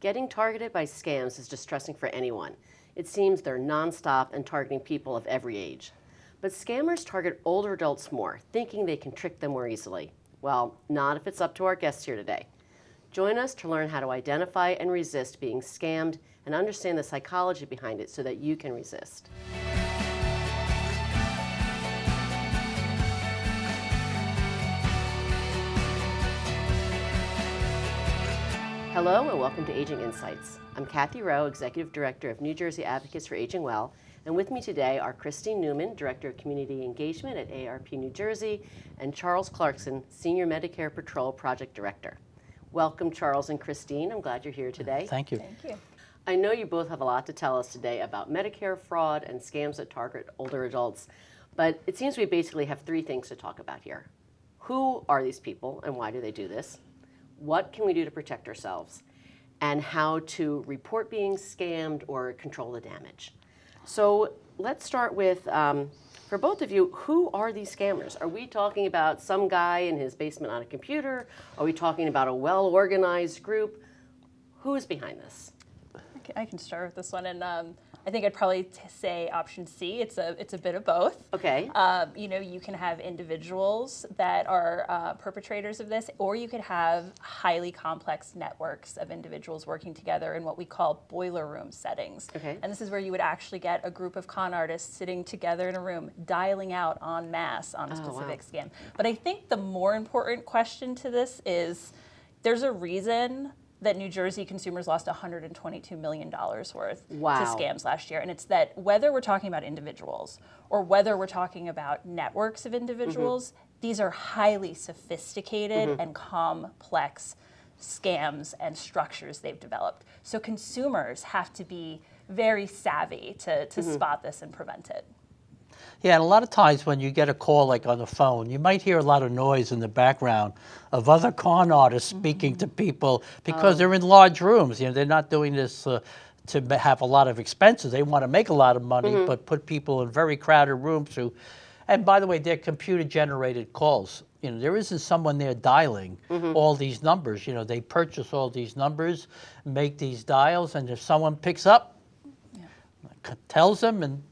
Getting targeted by scams is distressing for anyone. It seems they're nonstop and targeting people of every age. But scammers target older adults more, thinking they can trick them more easily. Well, not if it's up to our guests here today. Join us to learn how to identify and resist being scammed and understand the psychology behind it so that you can resist. Hello and welcome to Aging Insights. I'm Kathy Rowe, Executive Director of New Jersey Advocates for Aging Well, and with me today are Christine Newman, Director of Community Engagement at AARP New Jersey, and Charles Clarkson, Senior Medicare Patrol Project Director. Welcome, Charles and Christine. I'm glad you're here today. Thank you. Thank you. I know you both have a lot to tell us today about Medicare fraud and scams that target older adults, but it seems we basically have three things to talk about here. Who are these people and why do they do this? What can we do to protect ourselves? And how to report being scammed or control the damage. So let's start with, for both of you, who are these scammers? Are we talking about some guy in his basement on a computer? Are we talking about a well-organized group? Who is behind this? I can start with this one, and I think I'd probably say option C. It's a bit of both. Okay. You can have individuals that are perpetrators of this, or you could have highly complex networks of individuals working together in what we call boiler room settings. Okay. And this is where you would actually get a group of con artists sitting together in a room, dialing out en masse on a specific scam. But I think the more important question to this is, there's a reason that New Jersey consumers lost $122 million worth to scams last year. And it's that whether we're talking about individuals or whether we're talking about networks of individuals, these are highly sophisticated and complex scams and structures they've developed. So consumers have to be very savvy to spot this and prevent it. Yeah, and a lot of times when you get a call like on the phone, you might hear a lot of noise in the background of other con artists speaking to people because they're in large rooms. You know, they're not doing this to have a lot of expenses. They want to make a lot of money, but put people in very crowded rooms who, and by the way, they're computer-generated calls. You know, there isn't someone there dialing all these numbers. You know, they purchase all these numbers, make these dials, and if someone picks up, tells them, and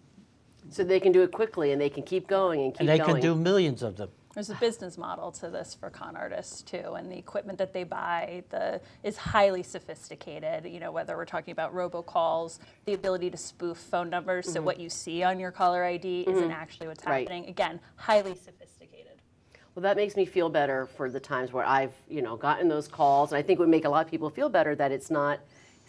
so they can do it quickly and they can keep going and keep going. And they can do millions of them. There's a business model to this for con artists too, and the equipment that they buy is highly sophisticated. You know, whether we're talking about robocalls, the ability to spoof phone numbers, so what you see on your caller ID isn't actually what's happening. Again, highly sophisticated. Well, that makes me feel better for the times where I've, gotten those calls, and I think it would make a lot of people feel better that it's not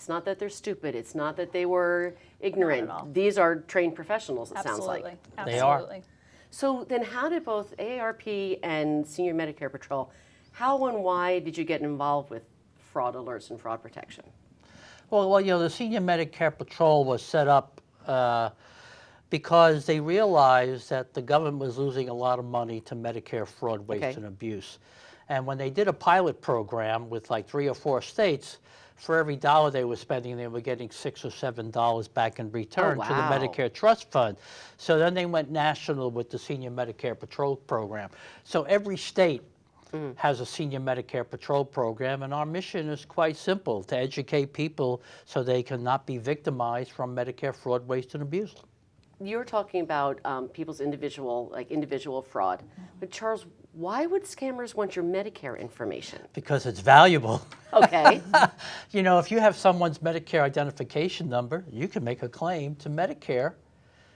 that they're stupid. It's not that they were ignorant. Not at all. These are trained professionals, it sounds like. Absolutely. They are. So then how did both AARP and Senior Medicare Patrol, how and why did you get involved with fraud alerts and fraud protection? Well, the Senior Medicare Patrol was set up because they realized that the government was losing a lot of money to Medicare fraud, waste, and abuse. And when they did a pilot program with like 3 or 4 states, for every dollar they were spending, they were getting $6 or $7 back in return to the Medicare Trust Fund. So then they went national with the Senior Medicare Patrol program. So every state has a Senior Medicare Patrol program, and our mission is quite simple, to educate people so they can not be victimized from Medicare fraud, waste, and abuse. You're talking about people's individual fraud. But Charles, why would scammers want your Medicare information? Because it's valuable. Okay. If you have someone's Medicare identification number, you can make a claim to Medicare,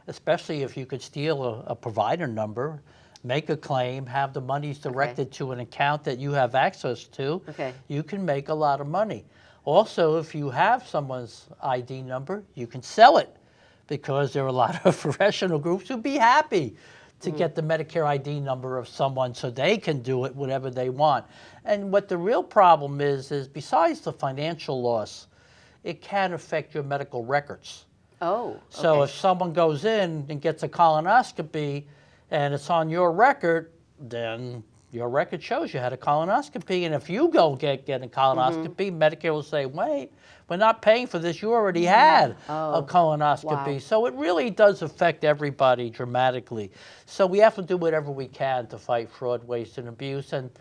especially if you could steal a provider number, make a claim, have the monies directed to an account that you have access to. You can make a lot of money. Also, if you have someone's ID number, you can sell it, because there are a lot of professional groups who'd be happy to get the Medicare ID number of someone so they can do it whatever they want. And what the real problem is besides the financial loss, it can affect your medical records. So if someone goes in and gets a colonoscopy and it's on your record, then your record shows you had a colonoscopy. And if you go get a colonoscopy, Medicare will say, wait, we're not paying for this. You already had a colonoscopy. So it really does affect everybody dramatically. So we have to do whatever we can to fight fraud, waste, and abuse. And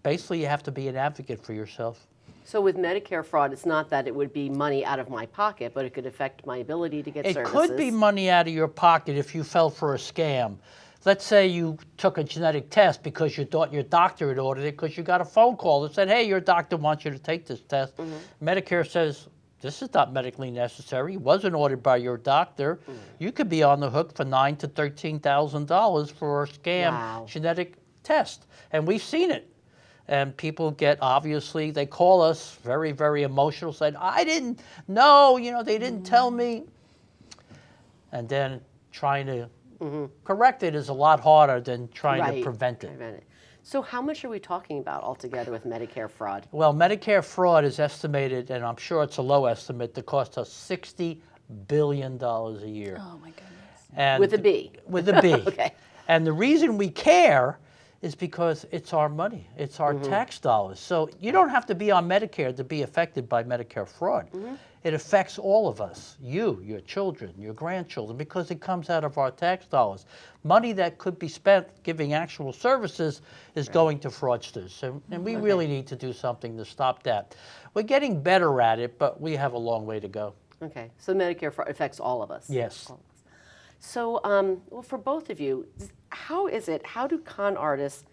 basically, you have to be an advocate for yourself. So with Medicare fraud, it's not that it would be money out of my pocket, but it could affect my ability to get It services. could be money out of your pocket if you fell for a scam. Let's say you took a genetic test because you thought your doctor had ordered it because you got a phone call that said, hey, your doctor wants you to take this test. Medicare says, this is not medically necessary. It wasn't ordered by your doctor. You could be on the hook for $9,000 to $13,000 for a scam genetic test. And we've seen it. And people get, obviously, they call us very, very emotional, said, I didn't know, they didn't tell me. And then trying to correct it is a lot harder than trying to prevent it. So how much are we talking about altogether with Medicare fraud? Well, Medicare fraud is estimated, and I'm sure it's a low estimate, to cost us $60 billion a year. Oh, my goodness. And With a B. With a B. Okay. And the reason we care is because it's our money. It's our tax dollars. So you don't have to be on Medicare to be affected by Medicare fraud. It affects all of us, you, your children, your grandchildren, because it comes out of our tax dollars. Money that could be spent giving actual services is going to fraudsters. And we really need to do something to stop that. We're getting better at it, but we have a long way to go. Okay, so Medicare fraud affects all of us. Yes. All of us. So, well, for both of you, how do con artists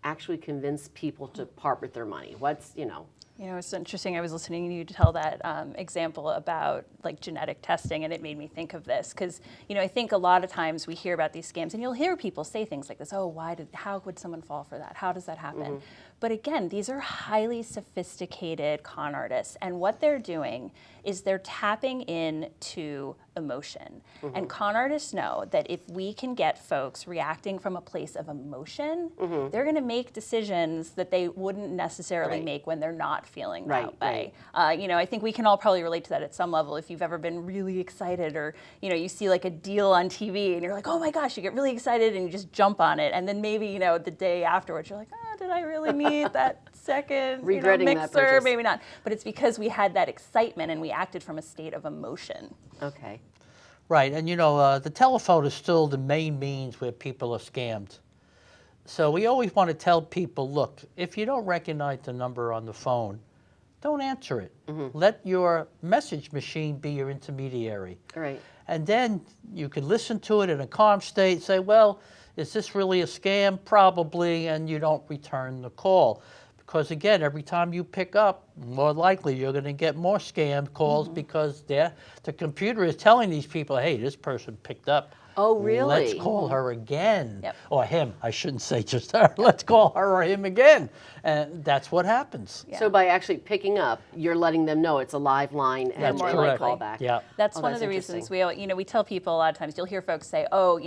actually convince people to part with their money? It's interesting. I was listening to you tell that example about like genetic testing, and it made me think of this because, I think a lot of times we hear about these scams, and you'll hear people say things like this. Oh, how would someone fall for that? How does that happen? But again, these are highly sophisticated con artists, and what they're doing is they're tapping into emotion. And con artists know that if we can get folks reacting from a place of emotion, they're going to make decisions that they wouldn't necessarily make when they're not feeling that way. I think we can all probably relate to that at some level. If you've ever been really excited, or you see like a deal on TV and you're like, oh my gosh, you get really excited and you just jump on it, and then maybe the day afterwards you're like, oh, did I really need that second Regretting that mixer? purchase. Maybe not. But it's because we had that excitement and we acted from a state of emotion. Okay. Right, and the telephone is still the main means where people are scammed. So we always want to tell people, look, if you don't recognize the number on the phone, don't answer it. Let your message machine be your intermediary. All right. And then you can listen to it in a calm state, say, well, is this really a scam? Probably, and you don't return the call. Because again, every time you pick up, more likely you're going to get more scam calls because the computer is telling these people, hey, this person picked up. Oh, really? Let's call her again. Yep. Or him. I shouldn't say just her. Let's call her or him again. And that's what happens. Yeah. So by actually picking up, you're letting them know it's a live line and That's they might correct. call back. Yeah. That's Oh, one of that's the reasons interesting. we tell people a lot of times, you'll hear folks say, oh,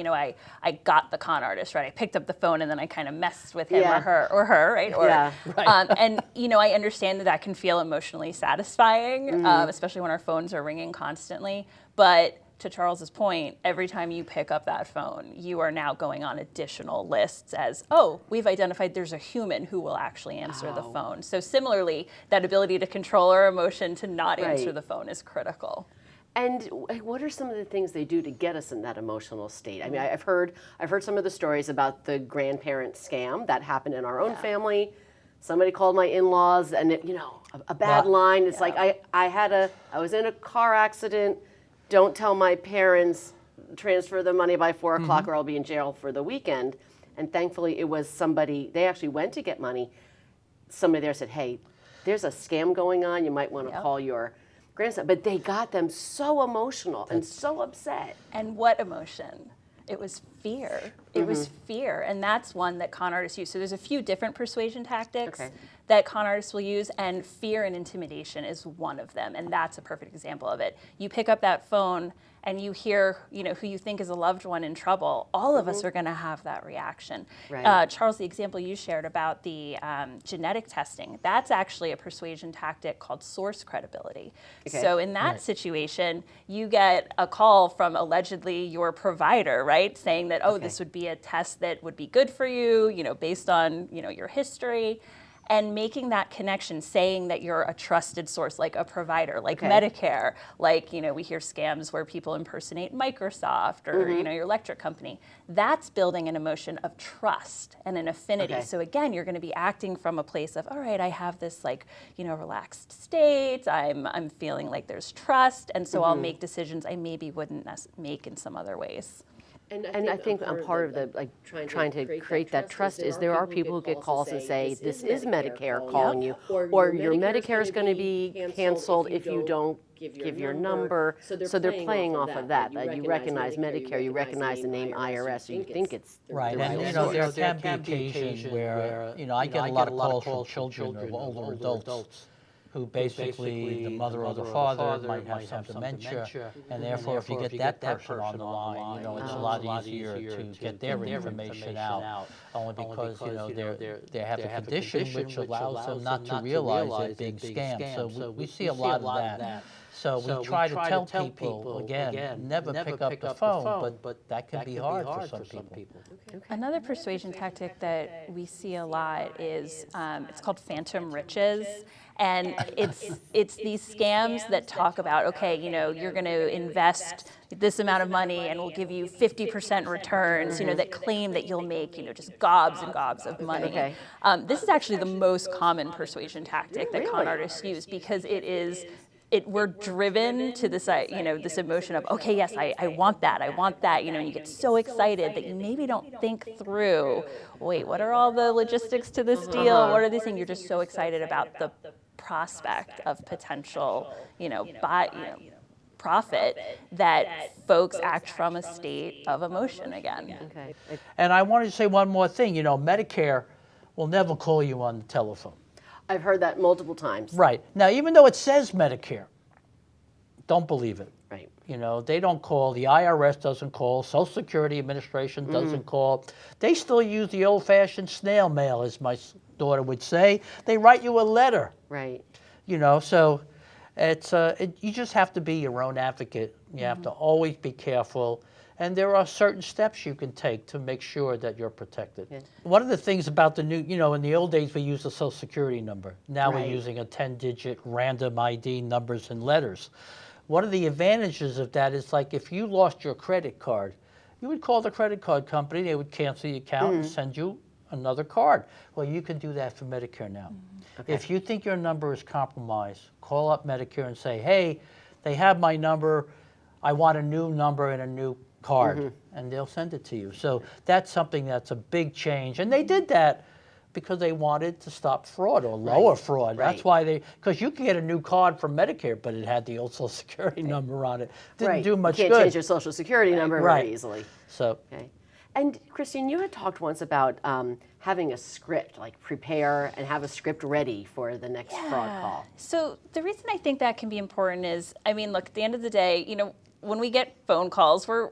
I got the con artist, right? I picked up the phone and then I kind of messed with him or her, right? Or, and, I understand that can feel emotionally satisfying, especially when our phones are ringing constantly. But to Charles's point, every time you pick up that phone, you are now going on additional lists as, oh, we've identified there's a human who will actually answer the phone. So similarly, that ability to control our emotion to not answer the phone is critical. And what are some of the things they do to get us in that emotional state? I mean, I've heard some of the stories about the grandparent scam that happened in our own family. Somebody called my in-laws, and a bad line. It's like I was in a car accident. Don't tell my parents. Transfer the money by 4 o'clock, or I'll be in jail for the weekend. And thankfully, it was somebody. They actually went to get money. Somebody there said, "Hey, there's a scam going on. You might want to call your grandson." But they got them so emotional and so upset. And what emotion? It was fear. It was fear. And that's one that con artists use. So there's a few different persuasion tactics that con artists will use, and fear and intimidation is one of them. And that's a perfect example of it. You pick up that phone and you hear, who you think is a loved one in trouble. All of us are going to have that reaction. Right. Charles, the example you shared about the genetic testing, that's actually a persuasion tactic called source credibility. Okay. So in that situation, you get a call from allegedly your provider, right, saying that, oh, this would be a test that would be good for you, based on, your history. and making that connection, saying that you're a trusted source, like a provider, like Medicare, like, you know, we hear scams where people impersonate Microsoft or, you know, your electric company. That's building an emotion of trust and an affinity. So again, you're going to be acting from a place of, all right, I have this like, you know, relaxed state. I'm feeling like there's trust, and so I'll make decisions I maybe wouldn't make in some other ways. And I think part of the like trying to create that trust is there are people who get calls and say, this is Medicare calling you, or your Medicare is going to be canceled if you don't give your number. So they're playing off of that. You recognize Medicare, you recognize the name IRS, so you think it's right. And you know, there can be occasions where, you know, I get a lot of calls from children or older adults who basically the mother or the father might have some dementia, and therefore if you get that person on the line, you know, it's a lot easier to get their information out, only because, you know, they have a condition which allows them not to realize they're being scammed. So we see a lot of that. So we try to tell people, again, never pick up the phone, but that can be hard for some people. Another persuasion tactic that we see a lot is, it's called phantom riches. And it's these scams that talk about, okay, you know, you're going to invest this amount of money and we'll give you 50% returns, you know, that claim that you'll make, you know, just gobs and gobs of money. This is actually the most common persuasion tactic that con artists use, because we're driven to this, you know, this emotion of, okay, yes, I want that, you know, and you get so excited that you maybe don't think through, wait, what are all the logistics to this deal? What are these things? You're just so excited about the prospect of potential, you know, profit that folks act from a state of emotion again. And I wanted to say one more thing. You know, Medicare will never call you on the telephone. I've heard that multiple times. Right. Now, even though it says Medicare, don't believe it. Right. You know, they don't call. The IRS doesn't call. Social Security Administration doesn't call. They still use the old-fashioned snail mail, as my daughter would say. They write you a letter. Right. You know, so it's you just have to be your own advocate. You have to always be careful. And there are certain steps you can take to make sure that you're protected. One of the things about the new, you know, in the old days we used a Social Security number. Now we're using a 10-digit random ID, numbers and letters. One of the advantages of that is, like, if you lost your credit card, you would call the credit card company, they would cancel the account and send you another card. Well, you can do that for Medicare now. If you think your number is compromised, call up Medicare and say, hey, they have my number, I want a new number and a new card, and they'll send it to you. So that's something that's a big change. And they did that because they wanted to stop fraud or lower fraud. That's why because you can get a new card from Medicare, but it had the old Social Security number on it. Didn't do much good. You can't change your Social Security number very easily. So. And Christine, you had talked once about having a script, like prepare and have a script ready for the next fraud call. So the reason I think that can be important is, I mean, look, at the end of the day, you know, when we get phone calls, we're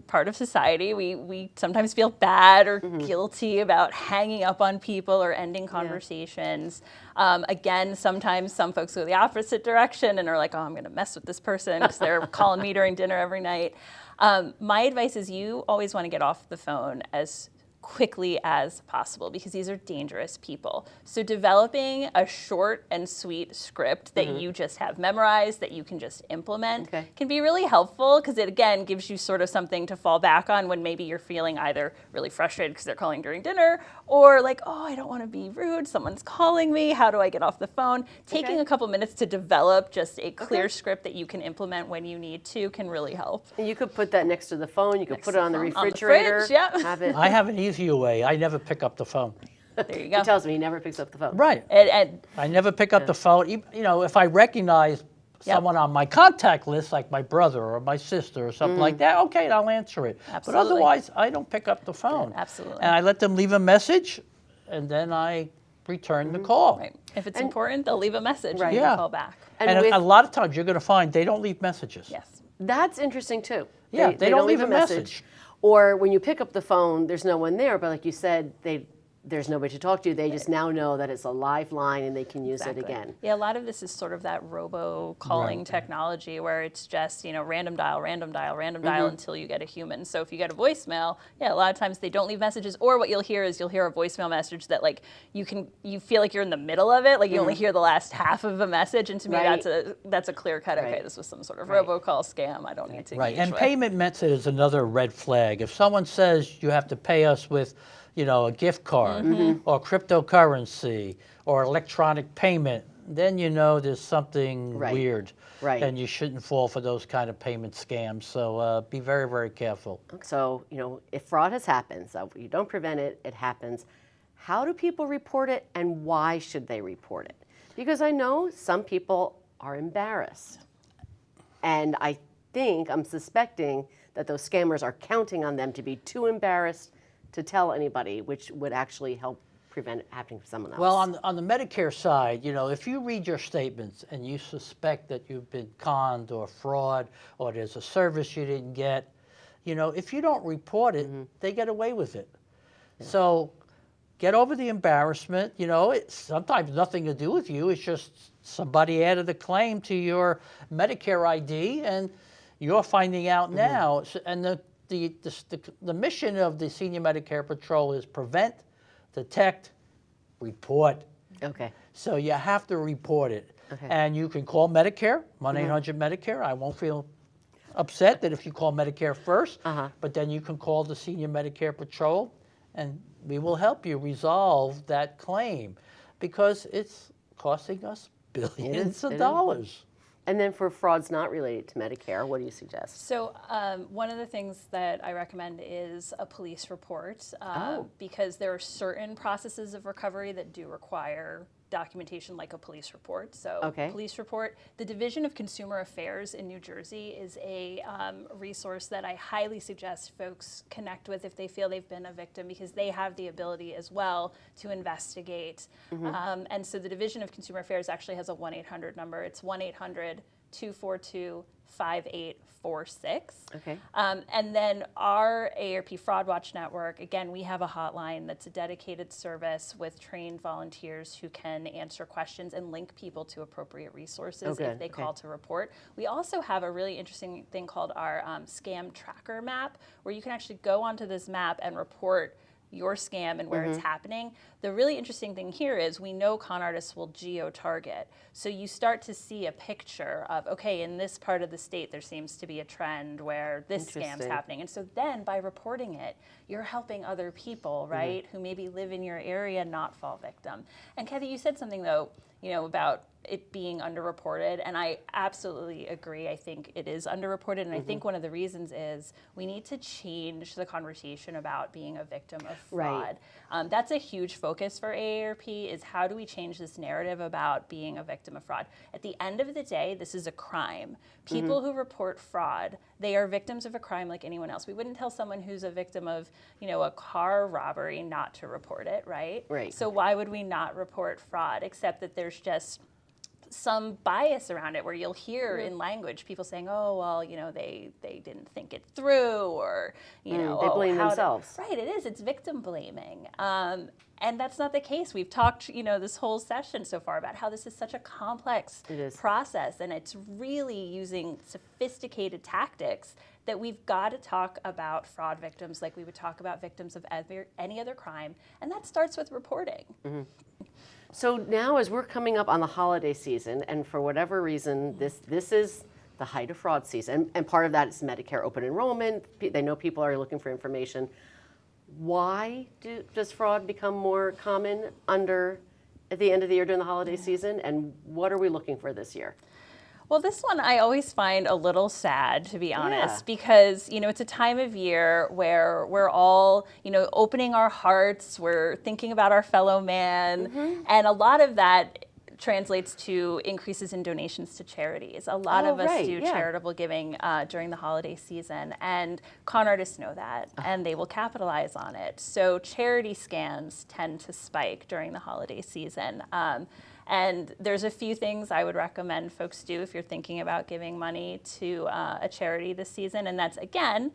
part of society. We sometimes feel bad or guilty about hanging up on people or ending conversations. Again, sometimes some folks go the opposite direction and are like, oh, I'm going to mess with this person because they're calling me during dinner every night. My advice is you always want to get off the phone as quickly as possible, because these are dangerous people. So developing a short and sweet script that you just have memorized, that you can just implement, can be really helpful, because it, again, gives you sort of something to fall back on when maybe you're feeling either really frustrated because they're calling during dinner, or like, oh, I don't want to be rude, someone's calling me, how do I get off the phone? Taking a couple minutes to develop just a clear script that you can implement when you need to can really help. And you could put that next to the phone, you could put it on the refrigerator. Have it. I have an easier way. I never pick up the phone. There you go. He tells me he never picks up the phone. Right. And I never pick up the phone. You know, if I recognize someone on my contact list, like my brother or my sister or something like that, okay, I'll answer it. Absolutely. But otherwise, I don't pick up the phone. Absolutely. And I let them leave a message, and then I return the call. Right. If it's important, they'll leave a message and you Yeah. can call back. And a lot of times, you're going to find they don't leave messages. Yes. That's interesting too. Yeah, they don't leave a message. Or when you pick up the phone, there's no one there, but like you said, they there's nobody to talk to. They just now know that it's a live line and they can use it again. Yeah, a lot of this is sort of that robo-calling technology where it's just, random dial, random dial, random dial until you get a human. So if you get a voicemail, yeah, a lot of times they don't leave messages, or what you'll hear is you'll hear a voicemail message that like you feel like you're in the middle of it, like you only hear the last half of a message, and to me that's a clear cut, okay, this was some sort of robocall scam, I don't need to engage And with. payment method is another red flag. If someone says you have to pay us with a gift card or cryptocurrency or electronic payment, then there's something weird. Right. And you shouldn't fall for those kind of payment scams. So be very, very careful. So, if fraud has happened, so you don't prevent it, it happens. How do people report it, and why should they report it? Because I know some people are embarrassed. And I'm suspecting that those scammers are counting on them to be too embarrassed to tell anybody, which would actually help prevent it happening to someone else. Well, on the Medicare side, if you read your statements and you suspect that you've been conned or fraud or there's a service you didn't get, if you don't report it, they get away with it. Yeah. So get over the embarrassment. It's sometimes nothing to do with you. It's just somebody added a claim to your Medicare ID and you're finding out now. And the mission of the Senior Medicare Patrol is prevent, detect, report. Okay. So you have to report it. Okay. And you can call Medicare, 1-800-MEDICARE. I won't feel upset that if you call Medicare first, but then you can call the Senior Medicare Patrol and we will help you resolve that claim because it's costing us billions of dollars. And then for frauds not related to Medicare, what do you suggest? So one of the things that I recommend is a police report because there are certain processes of recovery that do require documentation like a police report. So police report. The Division of Consumer Affairs in New Jersey is a resource that I highly suggest folks connect with if they feel they've been a victim, because they have the ability as well to investigate. And so the Division of Consumer Affairs actually has a 1-800 number. It's 1-800-242-5846. Okay. And then our AARP Fraud Watch Network, again, we have a hotline that's a dedicated service with trained volunteers who can answer questions and link people to appropriate resources if they call to report. We also have a really interesting thing called our scam tracker map, where you can actually go onto this map and report your scam and where it's happening. The really interesting thing here is we know con artists will geo-target. So you start to see a picture of, okay, in this part of the state there seems to be a trend where this scam's happening. And so then by reporting it, you're helping other people, right, who maybe live in your area not fall victim. And Kathy, you said something though, about it being underreported, and I absolutely agree. I think it is underreported, and I think one of the reasons is we need to change the conversation about being a victim of fraud. That's a huge focus for AARP, is how do we change this narrative about being a victim of fraud? At the end of the day, this is a crime. People who report fraud, they are victims of a crime like anyone else. We wouldn't tell someone who's a victim of, a car robbery not to report it, right? Right. So why would we not report fraud, except that there's just some bias around it, where you'll hear in language people saying, oh, well, they didn't think it through, or, they blame themselves. Right, it is. It's victim blaming. And that's not the case. We've talked, this whole session so far about how this is such a complex process, and it's really using sophisticated tactics that we've got to talk about fraud victims like we would talk about victims of any other crime, and that starts with reporting. So now, as we're coming up on the holiday season, and for whatever reason, this is the height of fraud season, and part of that is Medicare open enrollment. They know people are looking for information. Why does fraud become more common at the end of the year during the holiday season, and what are we looking for this year? Well, this one I always find a little sad, to be honest, because, it's a time of year where we're all, opening our hearts, we're thinking about our fellow man, and a lot of that translates to increases in donations to charities. A lot of us do charitable giving during the holiday season, and con artists know that, and they will capitalize on it. So charity scams tend to spike during the holiday season. And there's a few things I would recommend folks do if you're thinking about giving money to a charity this season. And that's, again,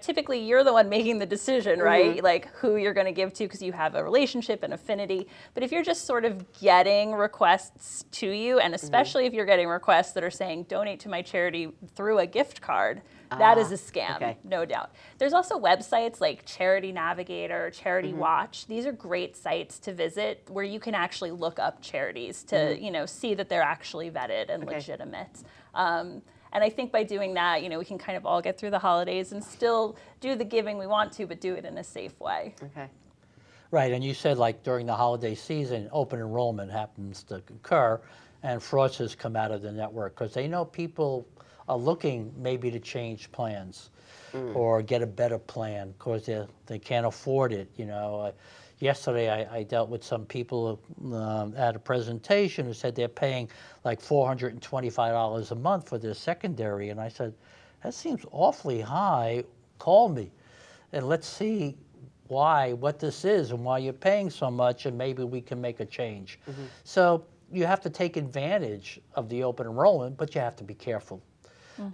typically you're the one making the decision, right? Like who you're going to give to because you have a relationship and affinity. But if you're just sort of getting requests to you, and especially if you're getting requests that are saying donate to my charity through a gift card, that is a scam, no doubt. There's also websites like Charity Navigator, Charity Watch. These are great sites to visit where you can actually look up charities to, see that they're actually vetted and legitimate. And I think by doing that, we can kind of all get through the holidays and still do the giving we want to, but do it in a safe way. Okay. Right, and you said like during the holiday season, open enrollment happens to occur, and fraudsters come out of the network because they know people are looking maybe to change plans or get a better plan because they can't afford it. Yesterday I dealt with some people at a presentation who said they're paying like $425 a month for their secondary, and I said, that seems awfully high. Call me and let's see what this is and why you're paying so much, and maybe we can make a change. So you have to take advantage of the open enrollment, but you have to be careful.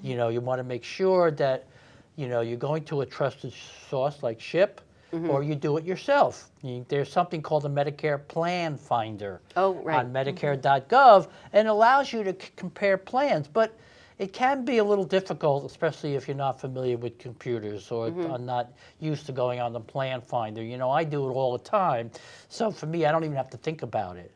You want to make sure that, you're going to a trusted source like SHIP, or you do it yourself. There's something called the Medicare Plan Finder on Medicare.gov, and it allows you to compare plans. But it can be a little difficult, especially if you're not familiar with computers or are not used to going on the Plan Finder. I do it all the time. So for me, I don't even have to think about it,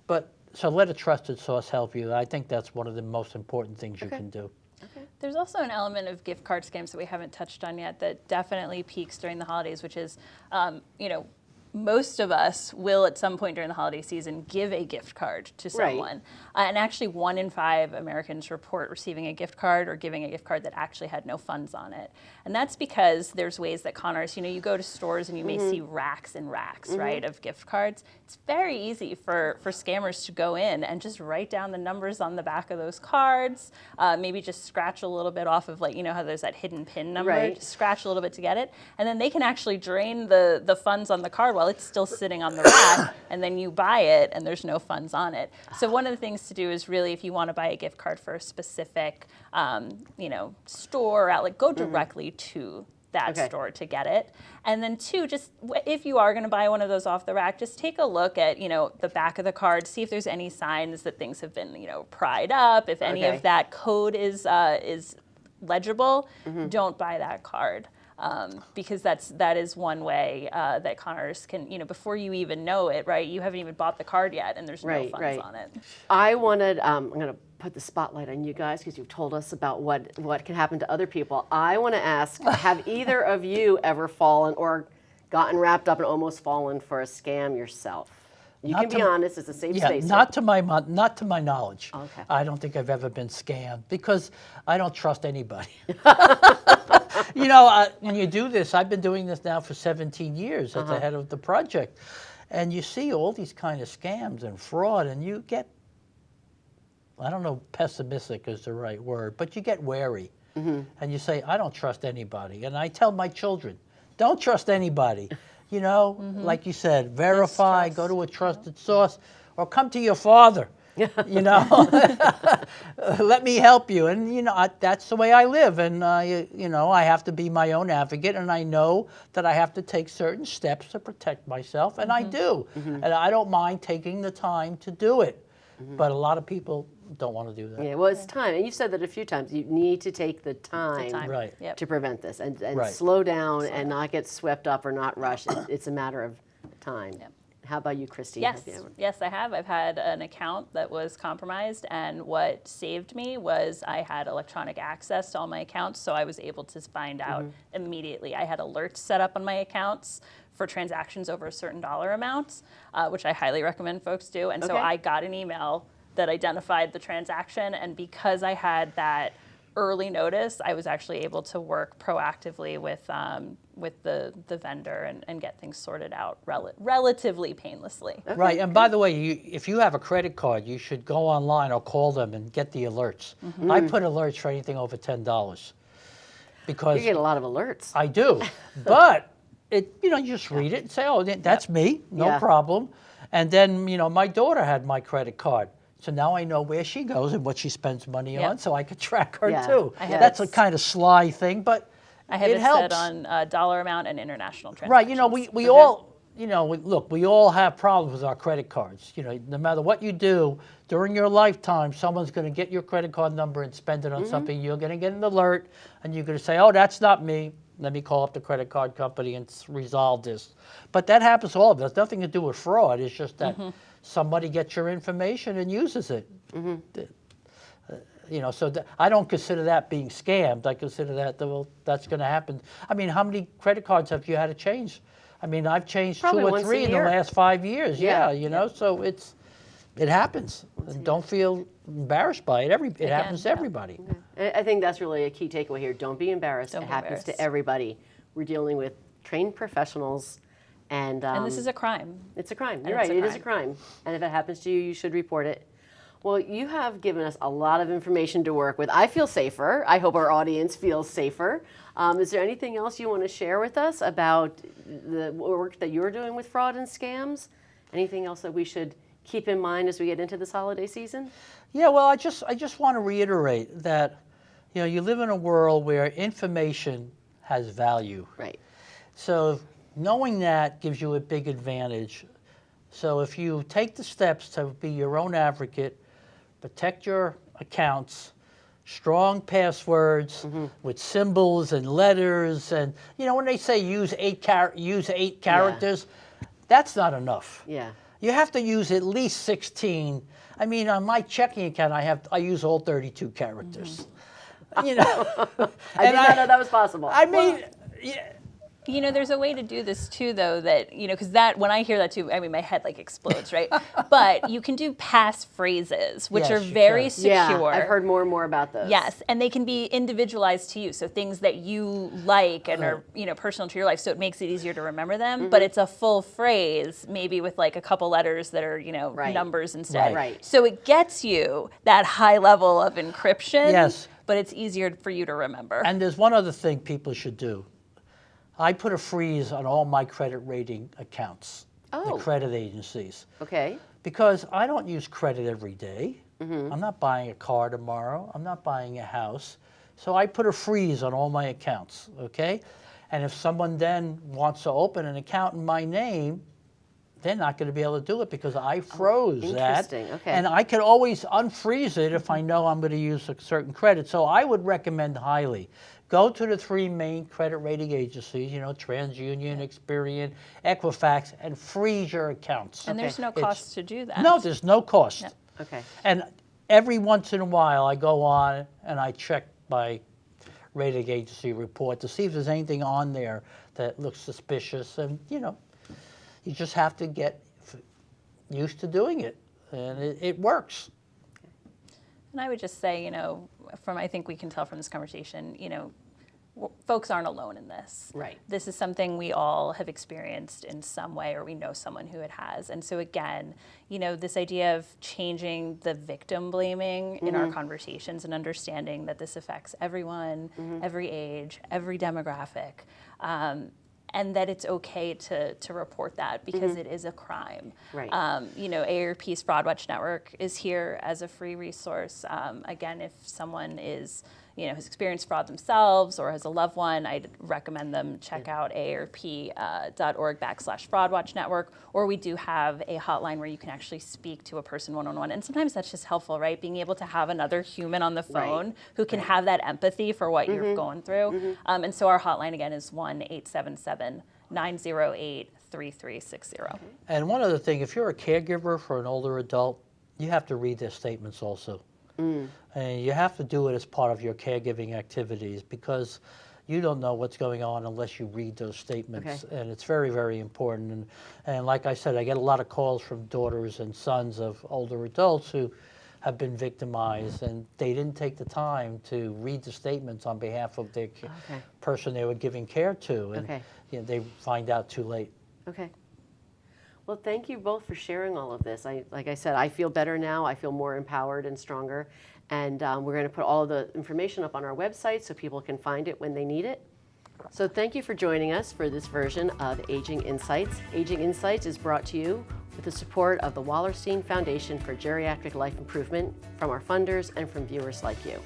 But so let a trusted source help you. I think that's one of the most important things you can do. Okay. There's also an element of gift card scams that we haven't touched on yet that definitely peaks during the holidays, which is, most of us will at some point during the holiday season give a gift card to someone. And actually 1 in 5 Americans report receiving a gift card or giving a gift card that actually had no funds on it. And that's because there's ways that con artists, you go to stores and you may see racks and racks, right, of gift cards. It's very easy for scammers to go in and just write down the numbers on the back of those cards, maybe just scratch a little bit off of, like, how there's that hidden PIN number, just scratch a little bit to get it. And then they can actually drain the funds on the card while it's still sitting on the rack, and then you buy it and there's no funds on it. So one of the things to do is really, if you want to buy a gift card for a specific, store or outlet, go directly to that store to get it. And then 2, just if you are going to buy one of those off the rack, just take a look at, the back of the card, see if there's any signs that things have been, pried up. If any of that code is legible, don't buy that card. Because that is one way that con artists can, before you even know it, right? You haven't even bought the card yet, and there's no funds on it. I wanted, I'm going to put the spotlight on you guys because you've told us about what can happen to other people. I want to ask, have either of you ever fallen or gotten wrapped up and almost fallen for a scam yourself? You can be honest; it's a safe space. Not to my knowledge. Okay. I don't think I've ever been scammed because I don't trust anybody. When you do this, I've been doing this now for 17 years as the head of the project, and you see all these kind of scams and fraud, and you get, I don't know, pessimistic is the right word, but you get wary, and you say, I don't trust anybody, and I tell my children, don't trust anybody. Like you said, verify, go to a trusted source, or come to your father. Let me help you. And, that's the way I live. And, I have to be my own advocate. And I know that I have to take certain steps to protect myself. And I do. And I don't mind taking the time to do it. But a lot of people don't want to do that. Yeah, well, it's time. And you've said that a few times. You need to take the time, Right. to prevent this and slow down and not get swept up or not rush. It's a matter of time. Yep. How about you, Christy? Yes, I have. I've had an account that was compromised, and what saved me was I had electronic access to all my accounts, so I was able to find out immediately. I had alerts set up on my accounts for transactions over a certain dollar amount, which I highly recommend folks do. And so I got an email that identified the transaction, and because I had that early notice, I was actually able to work proactively with the vendor and get things sorted out relatively painlessly. Right, and by the way, if you have a credit card, you should go online or call them and get the alerts. I put alerts for anything over $10 because you get a lot of alerts. I do, but you just read it and say, oh, that's me, no problem. And then, my daughter had my credit card. So now I know where she goes and what she spends money Yep. on, so I could track her Yeah. too. I have That's it a kind of sly thing, but I have it helps. set on dollar amount and international transactions. Right, we all, look, we all have problems with our credit cards. No matter what you do during your lifetime, someone's going to get your credit card number and spend it on something. You're going to get an alert, and you're going to say, oh, that's not me. Let me call up the credit card company and resolve this. But that happens to all of us. Nothing to do with fraud. It's just that somebody gets your information and uses it. So I don't consider that being scammed. I consider that, well, that's going to happen. I mean, how many credit cards have you had to change? I mean, I've changed Probably 2 or once a 3 in the year. last 5 years. Yeah. So it happens. And don't feel embarrassed by it. It happens to everybody. I think that's really a key takeaway here. Don't be embarrassed. Don't It be happens to embarrassed. everybody. We're dealing with trained professionals, and this is a crime. it's a crime. And You're it's right. a It is a crime. And if it happens to you, you should report it. Well, you have given us a lot of information to work with. I feel safer. I hope our audience feels safer. Is there anything else you want to share with us about the work that you're doing with fraud and scams? Anything else that we should keep in mind as we get into this holiday season? Yeah, well, I just want to reiterate that, you live in a world where information has value. Right. So knowing that gives you a big advantage. So if you take the steps to be your own advocate, protect your accounts, strong passwords with symbols and letters, and when they say use 8 characters, that's not enough. Yeah. You have to use at least 16. I mean, on my checking account, I use all 32 characters. I did not know that was possible. I mean, yeah. There's a way to do this too, though, that, because when I hear that too, I mean, my head explodes, right? But you can do pass-phrases, which Yes, are you very can. secure. Yeah, I've heard more and more about those. Yes, and they can be individualized to you, so things that you like and are personal to your life, so it makes it easier to remember them. But it's a full phrase, maybe with a couple letters that are Right. numbers instead. Right. So it gets you that high level of encryption. Yes. But it's easier for you to remember. And there's one other thing people should do. I put a freeze on all my credit rating accounts, Oh. the credit agencies, Okay. because I don't use credit every day. I'm not buying a car tomorrow. I'm not buying a house. So I put a freeze on all my accounts, okay? And if someone then wants to open an account in my name, they're not going to be able to do it because I froze that. interesting. Okay. And I can always unfreeze it if I know I'm going to use a certain credit. So I would recommend highly. Go to the 3 main credit rating agencies, TransUnion, Experian, Equifax, and freeze your accounts. And there's no cost to do that. No, there's no cost. Yep. Okay. And every once in a while, I go on and I check my rating agency report to see if there's anything on there that looks suspicious. And, you just have to get used to doing it. And it works. And I would just say, I think we can tell from this conversation, folks aren't alone in this. Right. This is something we all have experienced in some way, or we know someone who it has. And so again, this idea of changing the victim blaming in our conversations and understanding that this affects everyone, every age, every demographic. And that it's okay to report that because it is a crime. Right. AARP's Fraud Watch Network is here as a free resource. Again, if someone has experienced fraud themselves or has a loved one, I'd recommend them check out aarp.org/fraudwatchnetwork. Or we do have a hotline where you can actually speak to a person one-on-one. And sometimes that's just helpful, right? Being able to have another human on the phone who can have that empathy for what you're going through. And so our hotline, again, is 1-877-908-3360. And one other thing, if you're a caregiver for an older adult, you have to read their statements also. And you have to do it as part of your caregiving activities because you don't know what's going on unless you read those statements. Okay. And it's very, very important. And like I said, I get a lot of calls from daughters and sons of older adults who have been victimized and they didn't take the time to read the statements on behalf of their person they were giving care to. And they find out too late. Okay. Well, thank you both for sharing all of this. Like I said, I feel better now. I feel more empowered and stronger. And we're going to put all of the information up on our website so people can find it when they need it. So thank you for joining us for this version of Aging Insights. Aging Insights is brought to you with the support of the Wallerstein Foundation for Geriatric Life Improvement, from our funders, and from viewers like you.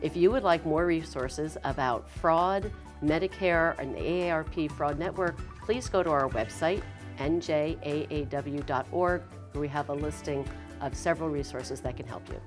If you would like more resources about fraud, Medicare, and the AARP Fraud Network, please go to our website, njaaw.org, where we have a listing of several resources that can help you.